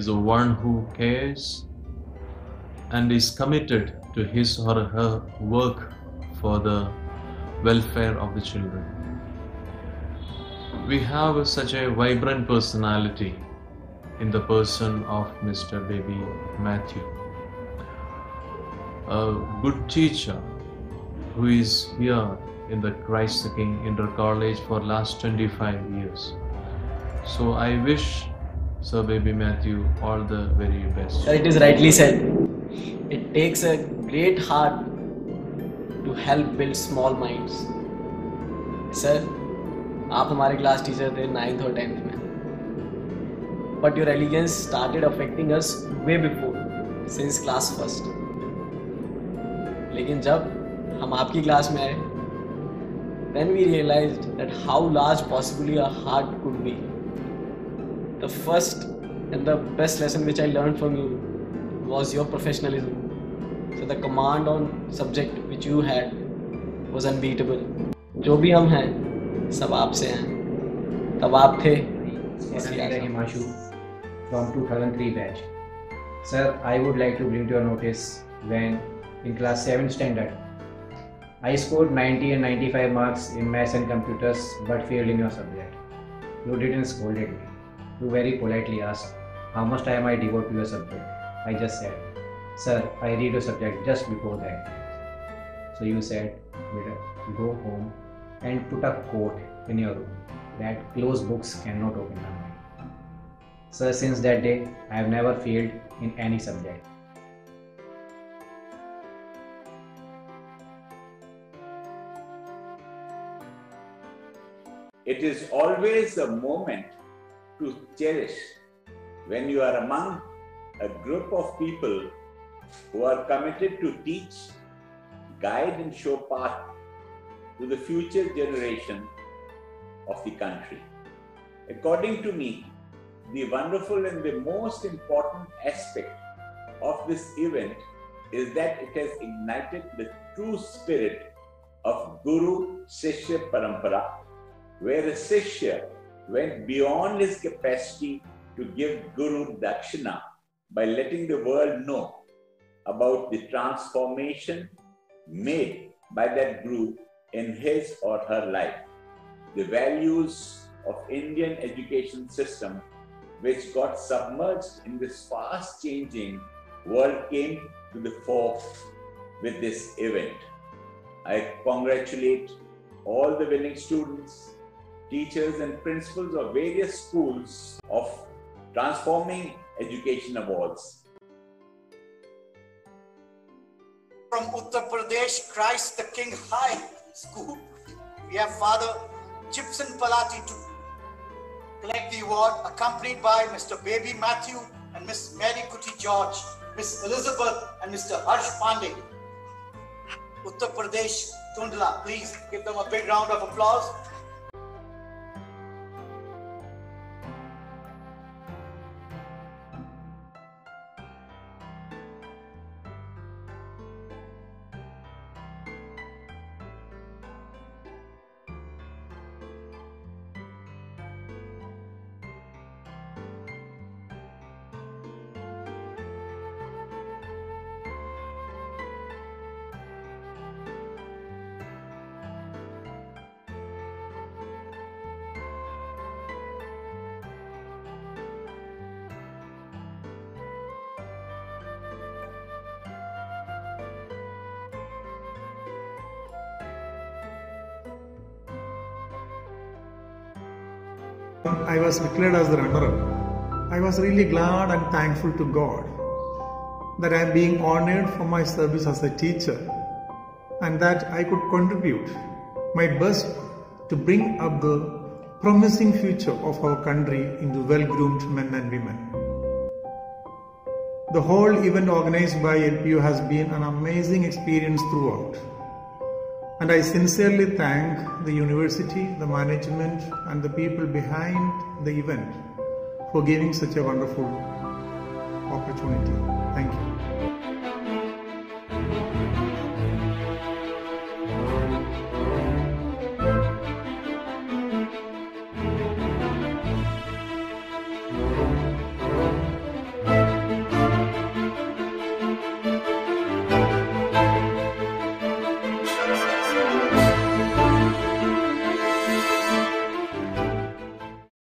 is the one who cares and is committed to his or her work for the welfare of the children. We have such a vibrant personality in the person of Mr. Baby Matthew, a good teacher who is here in the Christ the King Inter College for last 25 years. So I wish Sir Baby Matthew all the very best. It is rightly said. It takes a great heart to help build small minds. Sir, आप हमारे class teacher थे 9th और 10th में. But your elegance started affecting us way before, since class first. लेकिन जब हम आपकी class में आए, then we realized that how large possibly our heart could be. The first and the best lesson which I learned from you was your professionalism. So the command on subject which you had was unbeatable. जो भी हम हैं, सब आपसे हैं. तब आप थे. Himanshu from 2003 batch. Sir, I would like to bring to your notice when in class 7th standard I scored 90 and 95 marks in maths and computers but failed in your subject. You didn't scold me. You very politely asked how much time I devote to your subject. I just said, sir, I read your subject just before that. So you said, better go home and put a quote in your room that closed books cannot open my mind. Sir, since that day, I have never failed in any subject. It is always a moment to cherish when you are among a group of people who are committed to teach, guide and show path to the future generation of the country. According to me, the wonderful and the most important aspect of this event is that it has ignited the true spirit of Guru Shishya Parampara, where a Shishya went beyond his capacity to give Guru Dakshina by letting the world know about the transformation made by that Guru in his or her life. The values of Indian education system which got submerged in this fast changing world came to the fore with this event. I congratulate all the winning students, teachers and principals of various schools of Transforming Education Awards. From Uttar Pradesh Christ the King High School, we have Father Gypsum Palati to collect the award, accompanied by Mr. Baby Matthew and Miss Mary Kuti George, Miss Elizabeth and Mr. Harsh Pandey. Uttar Pradesh Tundla, please give them a big round of applause. I was declared as the runner-up. I was really glad and thankful to God that I am being honored for my service as a teacher and that I could contribute my best to bring up the promising future of our country into well-groomed men and women. The whole event organized by LPU has been an amazing experience throughout. And I sincerely thank the university, the management and the people behind the event for giving such a wonderful opportunity. Thank you.